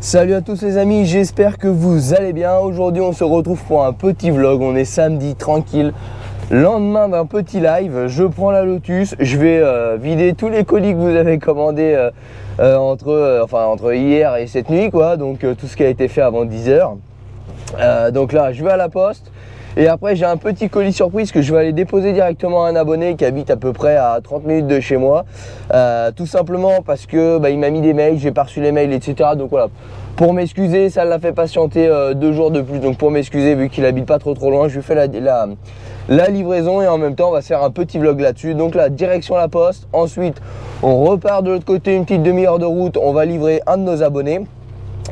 Salut à tous les amis, j'espère que vous allez bien. Aujourd'hui on se retrouve pour un petit vlog, on est samedi tranquille. Lendemain d'un petit live, je prends la Lotus, je vais vider tous les colis que vous avez commandés entre hier et cette nuit quoi. Donc tout ce qui a été fait avant 10 h. Donc là je vais à la poste. Et après j'ai un petit colis surprise que je vais aller déposer directement à un abonné qui habite à peu près à 30 minutes de chez moi. Tout simplement parce que il m'a mis des mails, j'ai pas reçu les mails, etc. Donc voilà, pour m'excuser, ça l'a fait patienter 2 jours de plus. Donc pour m'excuser, vu qu'il habite pas trop loin, je lui fais la livraison et en même temps on va se faire un petit vlog là-dessus. Donc là, direction la poste, ensuite on repart de l'autre côté, une petite demi-heure de route, on va livrer un de nos abonnés.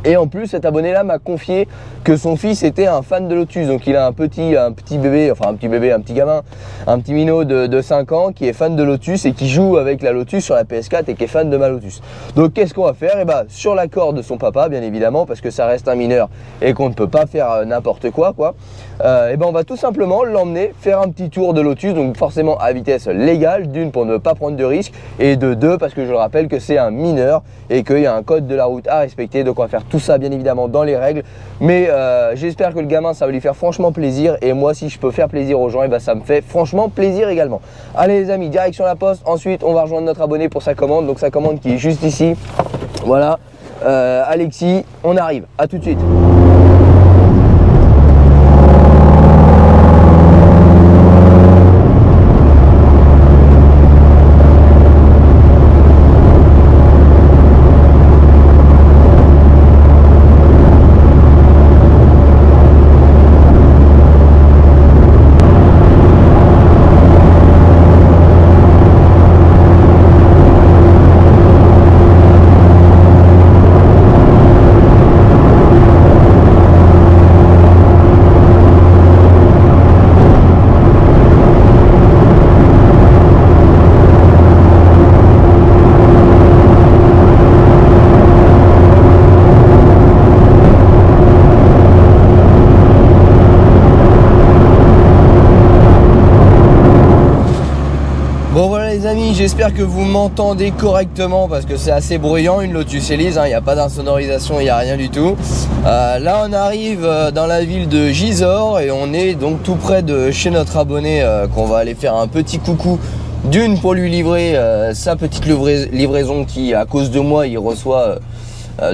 Et en plus cet abonné là m'a confié que son fils était un fan de Lotus. Donc il a un petit bébé, un petit gamin, un petit minot de 5 ans qui est fan de Lotus et qui joue avec la Lotus sur la PS4 et qui est fan de ma Lotus. Donc qu'est-ce qu'on va faire? Et sur l'accord de son papa bien évidemment, parce que ça reste un mineur et qu'on ne peut pas faire n'importe quoi. On va tout simplement l'emmener faire un petit tour de Lotus. Donc forcément à vitesse légale, d'une pour ne pas prendre de risques et de deux parce que je le rappelle que c'est un mineur et qu'il y a un code de la route à respecter. Donc on va faire tout ça bien évidemment dans les règles, mais j'espère que le gamin ça va lui faire franchement plaisir, et moi si je peux faire plaisir aux gens, et ça me fait franchement plaisir également. Allez les amis, direction la poste, ensuite on va rejoindre notre abonné pour sa commande, donc sa commande qui est juste ici, voilà. Alexis, on arrive, à tout de suite. Bon voilà les amis, j'espère que vous m'entendez correctement parce que c'est assez bruyant une Lotus Elise, il n'y a pas d'insonorisation, il n'y a rien du tout. Là on arrive dans la ville de Gisors et on est donc tout près de chez notre abonné qu'on va aller faire un petit coucou. D'une pour lui livrer sa petite livraison qui à cause de moi il reçoit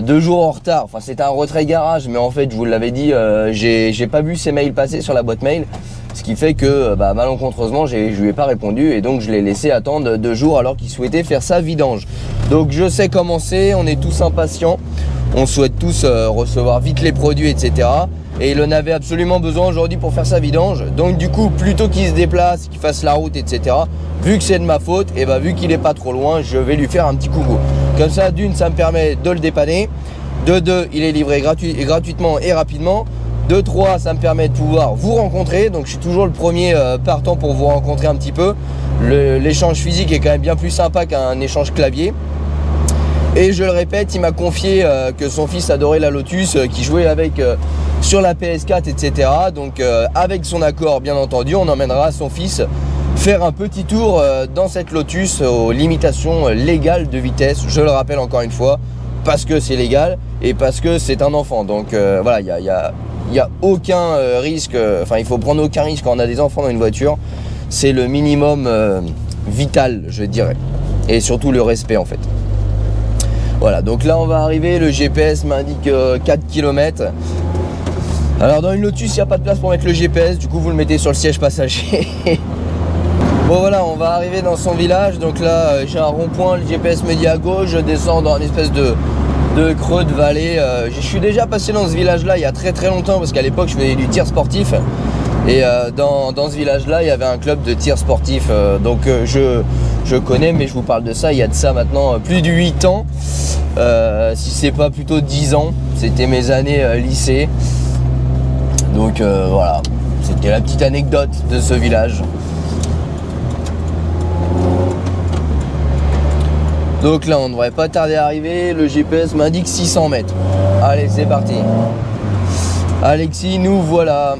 2 jours en retard. Enfin c'est un retrait garage, mais en fait je vous l'avais dit, j'ai pas vu ses mails passer sur la boîte mail. Ce qui fait que malencontreusement je lui ai pas répondu et donc je l'ai laissé attendre 2 jours alors qu'il souhaitait faire sa vidange. Donc je sais comment c'est, on est tous impatients, on souhaite tous recevoir vite les produits, etc. Et il en avait absolument besoin aujourd'hui pour faire sa vidange. Donc du coup, plutôt qu'il se déplace, qu'il fasse la route, etc. Vu que c'est de ma faute, et vu qu'il est pas trop loin, je vais lui faire un petit coucou. Comme ça, d'une, ça me permet de le dépanner. De deux, il est livré gratuitement et rapidement. De 3, ça me permet de pouvoir vous rencontrer. Donc je suis toujours le premier partant pour vous rencontrer un petit peu. L'échange physique est quand même bien plus sympa qu'un échange clavier. Et je le répète, il m'a confié que son fils adorait la Lotus, qu'il jouait avec sur la PS4, etc. Donc avec son accord bien entendu, on emmènera son fils faire un petit tour dans cette Lotus aux limitations légales de vitesse. Je le rappelle encore une fois, parce que c'est légal et parce que c'est un enfant. Donc voilà, il n'y a aucun risque, il faut prendre aucun risque quand on a des enfants dans une voiture. C'est le minimum vital, je dirais. Et surtout le respect en fait. Voilà, donc là on va arriver, le GPS m'indique 4 km. Alors dans une Lotus, il n'y a pas de place pour mettre le GPS, du coup vous le mettez sur le siège passager. Bon voilà, on va arriver dans son village, donc là j'ai un rond-point, le GPS me dit à gauche, je descends dans une espèce de creux de vallée. Je suis déjà passé dans ce village-là il y a très longtemps parce qu'à l'époque je faisais du tir sportif. Et dans ce village-là, il y avait un club de tir sportif. Donc je connais, mais je vous parle de ça, il y a de ça maintenant plus de 8 ans. Si c'est pas plutôt 10 ans, c'était mes années lycée. Donc voilà, c'était la petite anecdote de ce village. Donc là, on ne devrait pas tarder à arriver. Le GPS m'indique 600 mètres. Allez, c'est parti. Alexis, nous voilà.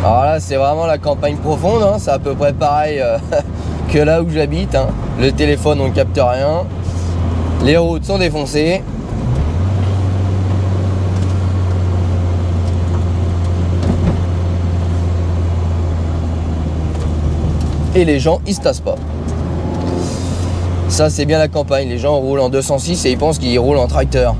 Alors là, c'est vraiment la campagne profonde, hein. C'est à peu près pareil que là où j'habite, hein, le téléphone on ne capte rien, les routes sont défoncées. Et les gens ils se tassent pas. Ça c'est bien la campagne, les gens roulent en 206 et ils pensent qu'ils roulent en tracteur.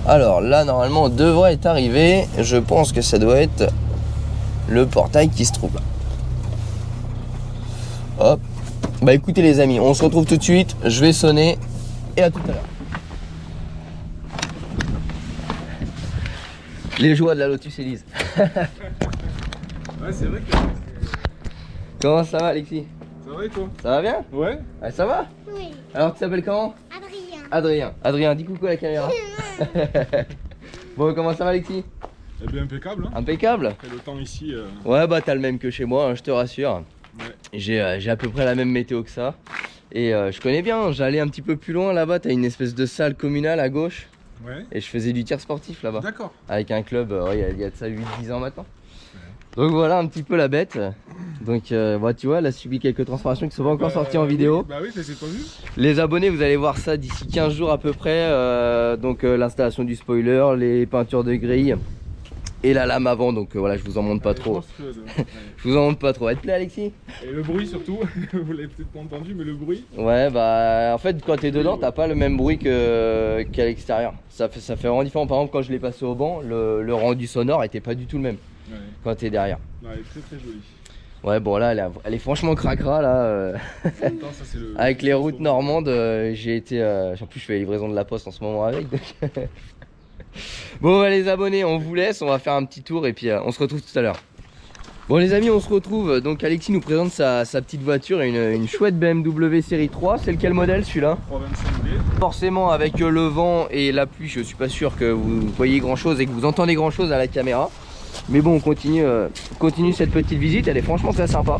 Alors là normalement on devrait être arrivé, je pense que ça doit être le portail qui se trouve là. Hop. Bah écoutez les amis, on se retrouve tout de suite, je vais sonner et à tout à l'heure. Les joies de la Lotus Elise. Ouais, c'est vrai que... Comment ça va Alexis? Ça va et toi? Ça va bien? Ouais. Ah, ça va? Oui. Alors tu t'appelles comment? Adrien. Adrien. Adrien, dis coucou à la caméra. Bon, comment ça va Alexis? Eh bien impeccable hein. Impeccable? Après le temps ici... Ouais bah t'as le même que chez moi, hein, je te rassure. Ouais. J'ai à peu près la même météo que ça. Et je connais bien, j'allais un petit peu plus loin là-bas, t'as une espèce de salle communale à gauche. Ouais. Et je faisais du tir sportif là-bas. D'accord. Avec un club, il y a de ça 8-10 ans maintenant. Donc voilà un petit peu la bête. Donc bah, tu vois, elle a subi quelques transformations qui ne sont pas encore sorties en vidéo. Oui, bah oui, ça s'est pas vu. Les abonnés, vous allez voir ça d'ici 15 jours à peu près. Donc l'installation du spoiler, les peintures de grille et la lame avant. Donc voilà, je vous en montre pas trop. Monstrueuse, ouais. Je vous en montre pas trop. Elle te plaît Alexis? Et le bruit surtout, vous l'avez peut-être pas entendu, mais le bruit. Ouais bah en fait quand t'es dedans t'as pas le même bruit qu'à l'extérieur. Ça fait vraiment différent. Par exemple quand je l'ai passé au banc, le rendu sonore était pas du tout le même Ouais. quand t'es derrière. Ouais, elle est très très jolie. Ouais bon là elle est franchement cracra là. Attends, ça, c'est le... Avec les routes normandes, j'ai été... en plus je fais la livraison de la poste en ce moment avec. Donc... Bon bah, les abonnés, on vous laisse, on va faire un petit tour et puis on se retrouve tout à l'heure. Bon les amis, on se retrouve. Donc Alexis nous présente sa petite voiture, une chouette BMW série 3. C'est lequel modèle celui-là? 325D. Forcément avec le vent et la pluie, je suis pas sûr que vous voyez grand chose et que vous entendez grand chose à la caméra. Mais bon, on continue cette petite visite, elle est franchement très sympa.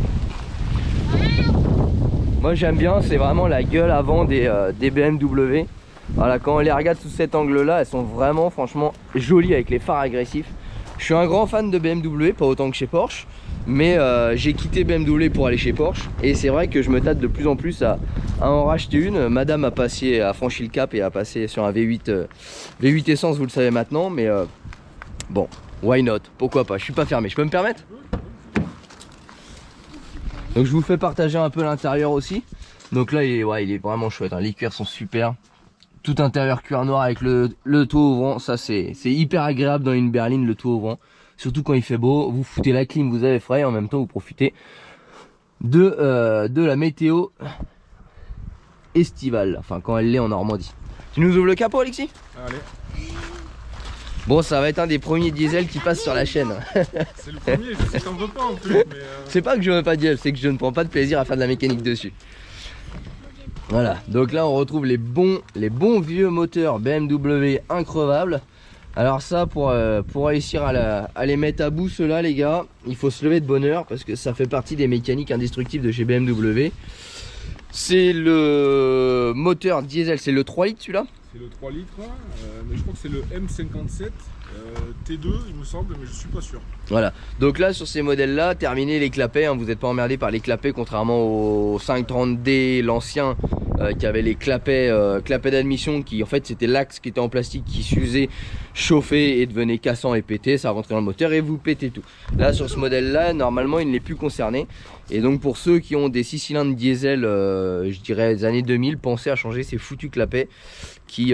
Moi j'aime bien, c'est vraiment la gueule avant des BMW. Voilà, quand on les regarde sous cet angle là, elles sont vraiment franchement jolies avec les phares agressifs. Je suis un grand fan de BMW, pas autant que chez Porsche, mais j'ai quitté BMW pour aller chez Porsche et c'est vrai que je me tâte de plus en plus à en racheter une. Madame a franchi le cap et a passé sur un V8 essence, vous le savez maintenant, mais bon, why not, pourquoi pas, je suis pas fermé, je peux me permettre. Donc je vous fais partager un peu l'intérieur aussi. Donc là il est vraiment chouette, hein. Les cuirs sont super. Tout intérieur cuir noir avec le toit ouvrant, ça c'est hyper agréable dans une berline, le toit ouvrant. Surtout quand il fait beau, vous foutez la clim, vous avez frais et en même temps vous profitez de la météo estivale, enfin quand elle l'est en Normandie. Tu nous ouvres le capot Alexis? Allez. Bon, ça va être un des premiers diesels qui passe sur la chaîne. C'est le premier, je sais que t'en veux pas en plus. Mais C'est pas que je veux pas de diesel, c'est que je ne prends pas de plaisir à faire de la mécanique dessus. Voilà, donc là on retrouve les bons vieux moteurs BMW increvables. Alors ça pour réussir à les mettre à bout ceux-là les gars, il faut se lever de bonne heure parce que ça fait partie des mécaniques indestructibles de chez BMW. C'est le moteur diesel, c'est le 3 litres celui-là? c'est le 3 litres, mais je crois que c'est le M57 T2 il me semble, mais je suis pas sûr. Voilà, donc là sur ces modèles là, terminez les clapets, hein, vous n'êtes pas emmerdé par les clapets contrairement au 530D l'ancien qui avait les clapets d'admission qui en fait c'était l'axe qui était en plastique qui s'usait, chauffait et devenait cassant et pété, ça rentrait dans le moteur et vous pétez tout. Là sur ce modèle là normalement il n'est plus concerné et donc pour ceux qui ont des 6 cylindres diesel je dirais des années 2000, pensez à changer ces foutus clapets qui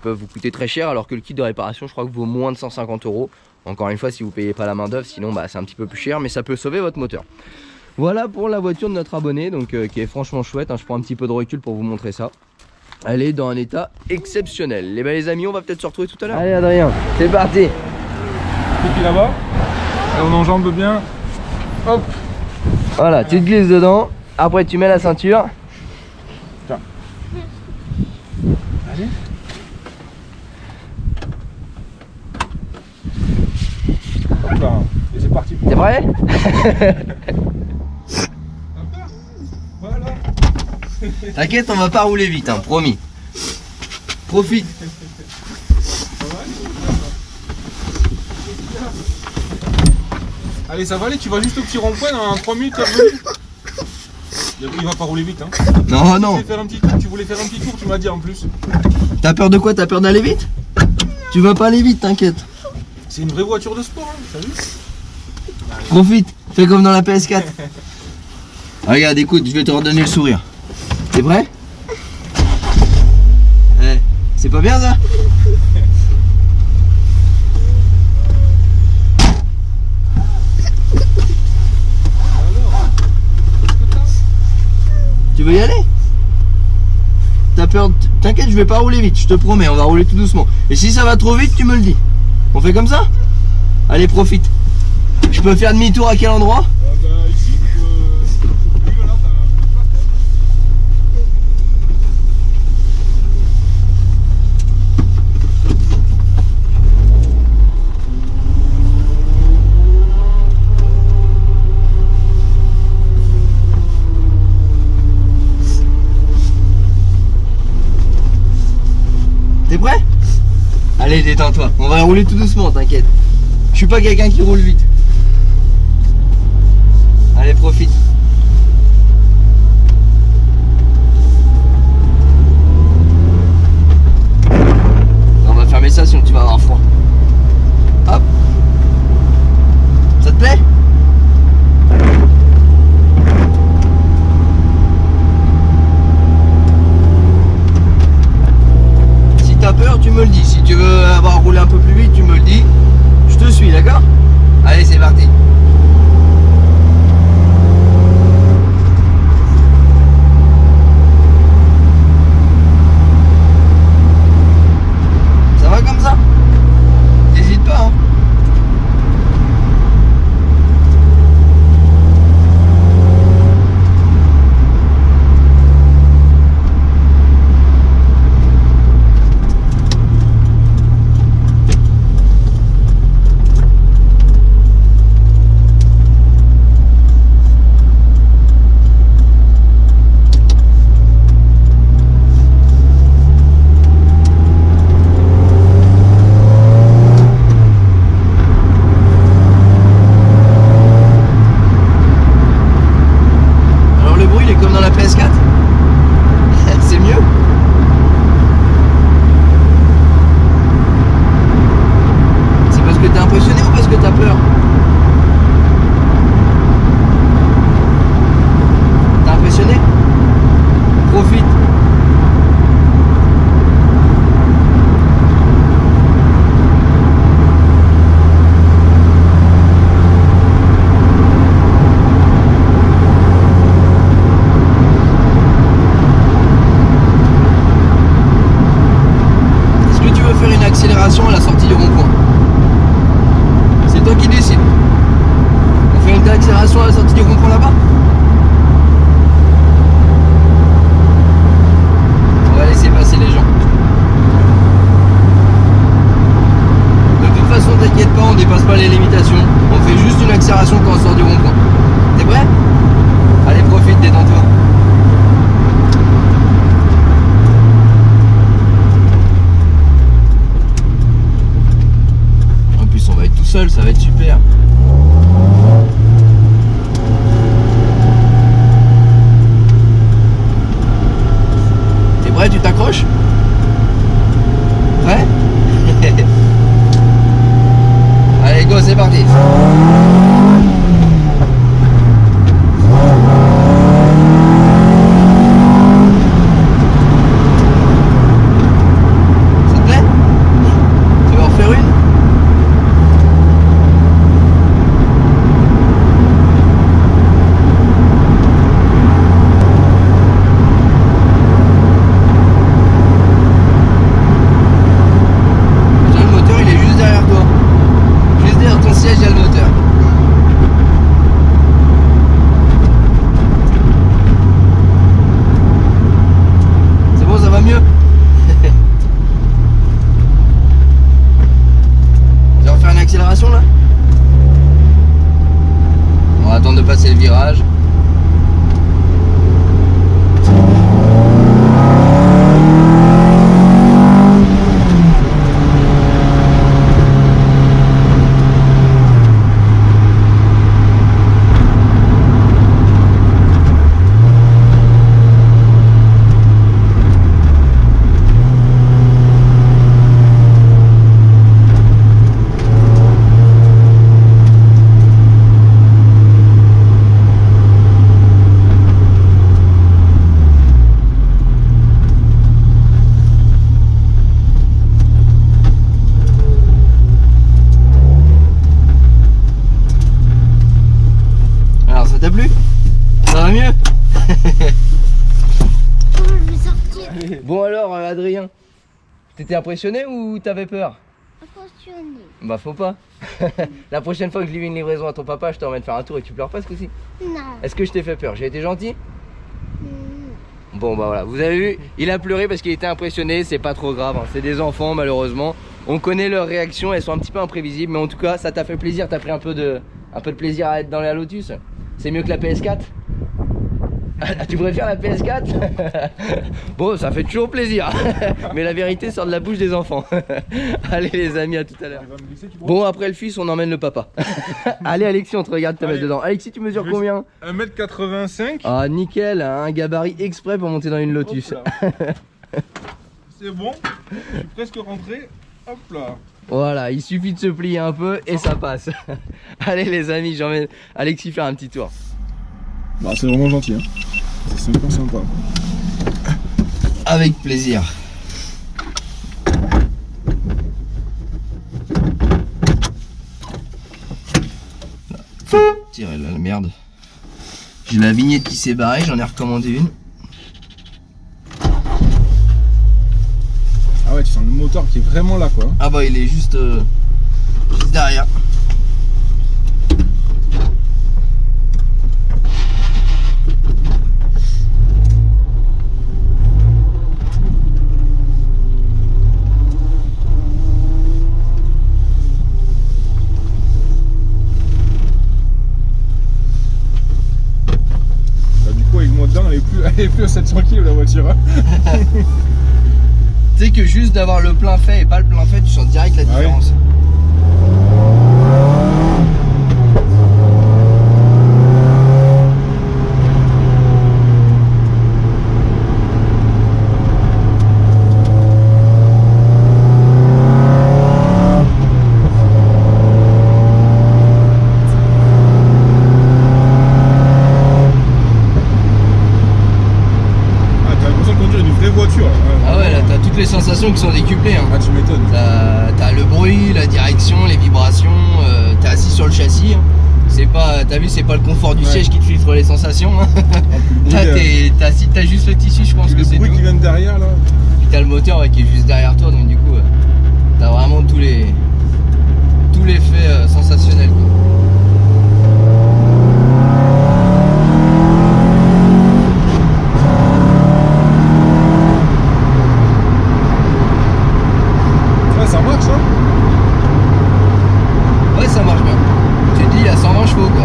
peuvent vous coûter très cher alors que le kit de réparation je crois que vaut moins de 150 €. Encore une fois si vous payez pas la main d'œuvre, sinon c'est un petit peu plus cher mais ça peut sauver votre moteur. Voilà pour la voiture de notre abonné, donc qui est franchement chouette, hein. Je prends un petit peu de recul pour vous montrer ça. Elle est dans un état exceptionnel. Les amis, on va peut-être se retrouver tout à l'heure. Allez Adrien, c'est parti. Pipi là-bas, et on enjambe bien. Hop. Voilà, tu te glisses dedans, après tu mets la ceinture. Tiens. Allez. Hop là. Et c'est parti. T'es prêt? Voilà. T'inquiète, on va pas rouler vite, hein, promis. Profite. Allez, ça va aller, tu vas juste au petit rond-point dans 3 minutes, t'es revenu. Il va pas rouler vite, hein. Non, non. Tu voulais faire un petit tour, tu m'as dit en plus. T'as peur de quoi? T'as peur d'aller vite? Tu vas pas aller vite, t'inquiète. C'est une vraie voiture de sport, hein, t'as vu? Profite, fais comme dans la PS4. Regarde, écoute, je vais te redonner le sourire. T'es prêt? Eh, c'est pas bien ça? Tu veux y aller? T'as peur? T'inquiète, je vais pas rouler vite, je te promets, on va rouler tout doucement. Et si ça va trop vite, tu me le dis. On fait comme ça? Allez, profite. Je peux faire demi-tour à quel endroit? Ici, oui, voilà, t'as un peu de place, T'es prêt? Allez, détends-toi. On va rouler tout doucement, t'inquiète. Je suis pas quelqu'un qui roule vite. Allez, profite. On va fermer ça sinon tu vas avoir froid. Hop. Ça te plaît? Si t'as peur, tu me le dis. Si tu veux avoir roulé un peu plus vite, tu me le dis. Je te suis, d'accord? Allez, c'est parti. Ça va comme ça? N'hésite pas, hein. Alors le bruit il est comme dans la PS4? C'est mieux? C'est parce que t'es impressionné ou parce que t'as peur? T'es impressionné? Profite. Est-ce que tu veux faire une accélération à la sortie du rond-point? C'est toi qui décides. On fait une accélération à la sortie du rond-point là-bas? On va laisser passer les gens. De toute façon, t'inquiète pas, on dépasse pas les limitations. On fait juste une accélération quand on sort du rond-point. T'es prêt? Allez, profite, détends-toi. En plus, on va être tout seul, ça va être super. T'es prêt? Tu t'accroches? Prêt? Allez, go, c'est parti. Ça te plaît? Tu veux en refaire une? Déjà, le moteur il est juste derrière toi. Juste derrière ton siège, il y a le moteur. C'est bon, ça va mieux? Tu vas refaire une accélération là? On va attendre de passer le virage. va mieux? Comment je vais sortir? Bon alors Adrien, t'étais impressionné ou t'avais peur? Impressionné. Bah faut pas. La prochaine fois que je livre une livraison à ton papa, je t'emmène faire un tour et tu pleures pas ce coup-ci. Non. Est-ce que je t'ai fait peur? J'ai été gentil? Hmm. Bon bah voilà, vous avez vu, il a pleuré parce qu'il était impressionné, c'est pas trop grave, hein. C'est des enfants malheureusement. On connaît leurs réactions, elles sont un petit peu imprévisibles, mais en tout cas ça t'a fait plaisir, t'as pris un peu de plaisir à être dans la Lotus. C'est mieux que la PS4? Ah, tu préfères la PS4? Bon, ça fait toujours plaisir. Mais la vérité sort de la bouche des enfants. Allez les amis, à tout à l'heure. Bon, après le fils, on emmène le papa. Allez Alexis, on te regarde te mettre dedans. Alexis, tu mesures combien? 1m85. Ah nickel, un gabarit exprès pour monter dans une Lotus. C'est bon, je suis presque rentré. Hop là. Voilà, il suffit de se plier un peu et ça passe. Allez les amis, j'emmène Alexis faire un petit tour. Bah, c'est vraiment gentil, hein. C'est sympa, sympa. Avec plaisir. Tirer la merde. J'ai la vignette qui s'est barrée, j'en ai recommandé une. Ah ouais, tu sens le moteur qui est vraiment là, quoi. Ah bah il est juste derrière. Elle est plus à 700 kg la voiture. Hein. Tu sais que juste d'avoir le plein fait et pas le plein fait, tu sens direct la différence. Les sensations qui sont décuplées. Hein. Ah, tu m'étonnes. T'as le bruit, la direction, les vibrations, t'es assis sur le châssis. Hein. C'est pas, t'as vu, c'est pas le confort du siège qui te filtre les sensations. Hein. T'as juste le tissu, je pense que c'est tout. Le bruit qui vient de derrière là. Puis t'as le moteur qui est juste derrière toi, donc du coup, t'as vraiment tous les faits sensationnels. Quoi. Ça marche, hein? Ouais, ça marche bien. Tu te dis, il y a 120 chevaux quoi.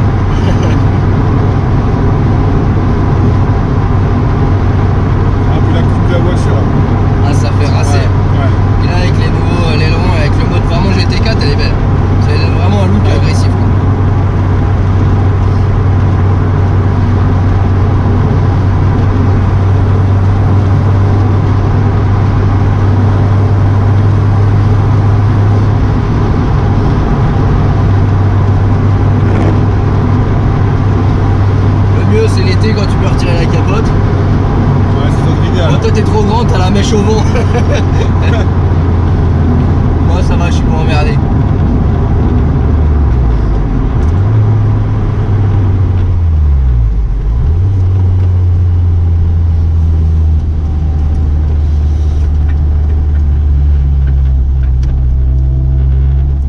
Ah, puis la coupe de la voiture. Ah, ça fait racer. Ouais. Et là, avec les nouveaux ailerons, avec le mode vraiment GT4, elle est belle. C'est vraiment un look agressif. Quoi. C'est l'été quand tu peux retirer la capote. Ouais, c'est idéal. Bon, toi t'es trop grand, t'as la mèche au vent. Moi ça va, je suis pas emmerdé.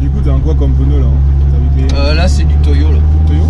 Du coup, t'as un quoi comme pneu là? Là c'est du Toyo là. Toyo?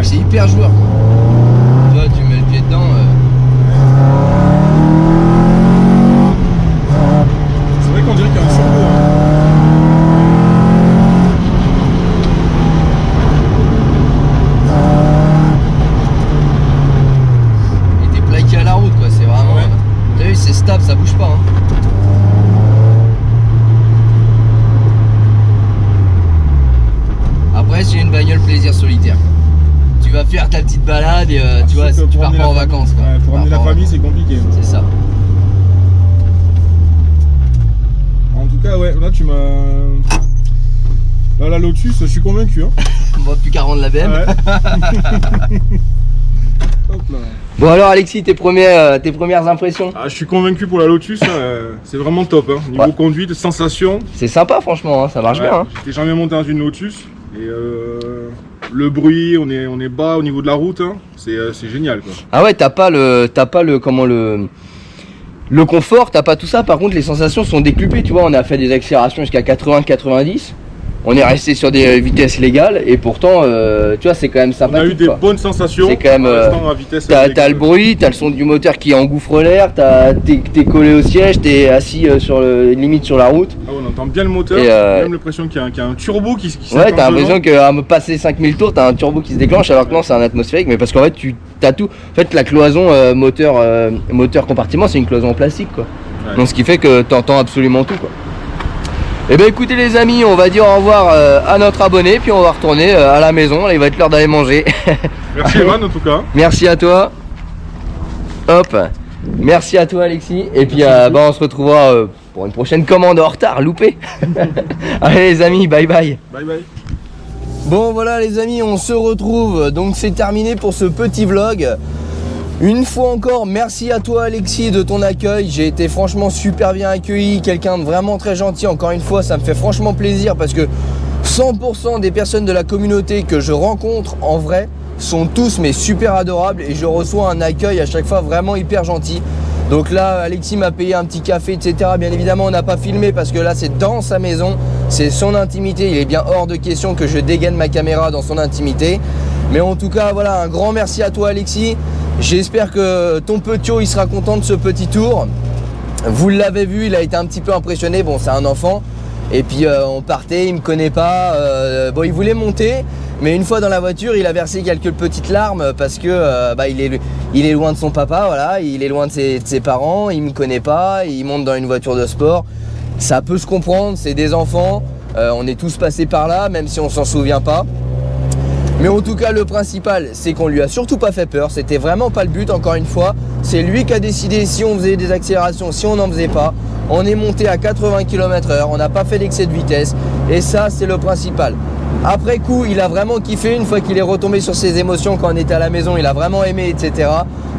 c'est hyper joueur. Tu vois, tu mets le pied dedans. C'est vrai qu'on dirait qu'il y a un turbo. Et t'es plaqué à la route, quoi. C'est vraiment. Ouais. T'as vu, c'est stable, ça bouge pas. Hein. Après, c'est une bagnole plaisir solitaire. Tu vas faire ta petite balade et tu vois, tu pars pas en vacances. Quoi. Ouais, pour ramener la famille, c'est compliqué. C'est ça. En tout cas, ouais, là tu m'as. Là, la Lotus, je suis convaincu. Hein. Bon, plus qu'à rendre la BM. Ouais. Hop là. Bon, alors, Alexis, tes premières impressions? Ah, je suis convaincu pour la Lotus, c'est vraiment top. Hein. Niveau conduite, sensation. C'est sympa, franchement, hein, ça marche bien. Hein. J'étais jamais monté dans une Lotus. Et le bruit, on est bas au niveau de la route. Hein. C'est génial. Quoi. Ah ouais, t'as pas le confort, t'as pas tout ça. Par contre, les sensations sont décuplées. Tu vois, on a fait des accélérations jusqu'à 80-90. On est resté sur des vitesses légales et pourtant, tu vois, c'est quand même sympathique. On a eu des bonnes sensations. C'est quand même. à vitesse T'as le bruit, t'as le son du moteur qui engouffre l'air, t'es collé au siège, t'es assis limite sur la route. Ah ouais, on entend bien le moteur. Et même l'impression qu'il y a un turbo qui ouais, t'as l'impression qu'à me passer 5000 tours, t'as un turbo qui se déclenche alors que non, c'est un atmosphérique. Mais parce qu'en fait, t'as tout. En fait, la cloison moteur compartiment, c'est une cloison en plastique, quoi. Ouais. Donc, ce qui fait que t'entends absolument tout, quoi. Et bien écoutez les amis, on va dire au revoir à notre abonné, puis on va retourner à la maison, là il va être l'heure d'aller manger. Merci Evan en tout cas. Merci à toi. Hop. Merci à toi Alexis. Et puis on se retrouvera pour une prochaine commande en retard, loupé. Allez les amis, bye bye. Bye bye. Bon voilà les amis, on se retrouve, donc c'est terminé pour ce petit vlog. Une fois encore, merci à toi Alexis de ton accueil, j'ai été franchement super bien accueilli, quelqu'un de vraiment très gentil, encore une fois ça me fait franchement plaisir parce que 100% des personnes de la communauté que je rencontre en vrai sont tous mais super adorables et je reçois un accueil à chaque fois vraiment hyper gentil. Donc là Alexis m'a payé un petit café etc, bien évidemment on n'a pas filmé parce que là c'est dans sa maison, c'est son intimité, il est bien hors de question que je dégaine ma caméra dans son intimité. Mais en tout cas voilà, un grand merci à toi Alexis. J'espère que ton petio il sera content de ce petit tour. Vous l'avez vu, il a été un petit peu impressionné. Bon, c'est un enfant. Et puis on partait, il me connaît pas. Bon, il voulait monter, mais une fois dans la voiture, il a versé quelques petites larmes parce que il est loin de son papa, voilà. Il est loin de ses parents. Il me connaît pas. Il monte dans une voiture de sport. Ça peut se comprendre. C'est des enfants. On est tous passés par là, même si on s'en souvient pas. Mais en tout cas le principal c'est qu'on lui a surtout pas fait peur, c'était vraiment pas le but encore une fois. C'est lui qui a décidé si on faisait des accélérations, si on n'en faisait pas. On est monté à 80 km/h, on n'a pas fait d'excès de vitesse et ça c'est le principal. Après coup il a vraiment kiffé une fois qu'il est retombé sur ses émotions quand on était à la maison, il a vraiment aimé etc.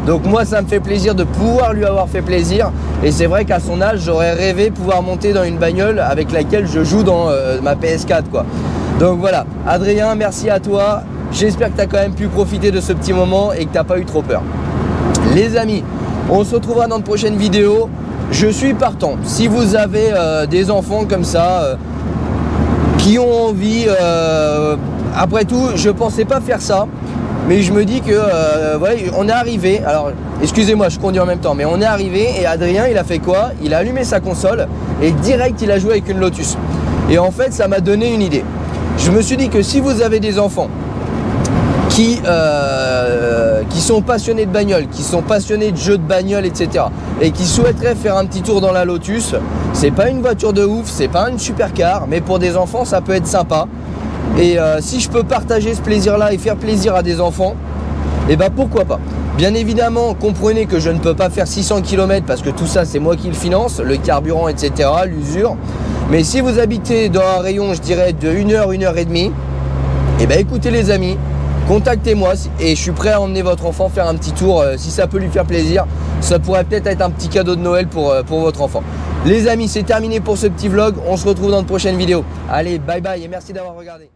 Donc moi ça me fait plaisir de pouvoir lui avoir fait plaisir. Et c'est vrai qu'à son âge j'aurais rêvé pouvoir monter dans une bagnole avec laquelle je joue dans ma PS4 quoi. Donc voilà, Adrien, merci à toi. J'espère que tu as quand même pu profiter de ce petit moment et que tu n'as pas eu trop peur. Les amis, on se retrouvera dans de prochaines vidéos. Je suis partant. Si vous avez des enfants comme ça, qui ont envie, après tout, je pensais pas faire ça. Mais je me dis que, voilà, on est arrivé. Alors, excusez-moi, je conduis en même temps. Mais on est arrivé et Adrien, il a fait quoi? Il a allumé sa console et direct, il a joué avec une Lotus. Et en fait, ça m'a donné une idée. Je me suis dit que si vous avez des enfants qui sont passionnés de bagnole, qui sont passionnés de jeux de bagnole, etc. et qui souhaiteraient faire un petit tour dans la Lotus, c'est pas une voiture de ouf, c'est pas une supercar, mais pour des enfants, ça peut être sympa. Et si je peux partager ce plaisir-là et faire plaisir à des enfants, et ben pourquoi pas. Bien évidemment, comprenez que je ne peux pas faire 600 km parce que tout ça, c'est moi qui le finance, le carburant, etc., l'usure. Mais si vous habitez dans un rayon, je dirais, de 1 heure, 1 heure et demie, et ben écoutez les amis, contactez-moi et je suis prêt à emmener votre enfant faire un petit tour si ça peut lui faire plaisir. Ça pourrait peut-être être un petit cadeau de Noël pour votre enfant. Les amis, c'est terminé pour ce petit vlog. On se retrouve dans de prochaines vidéos. Allez, bye bye et merci d'avoir regardé.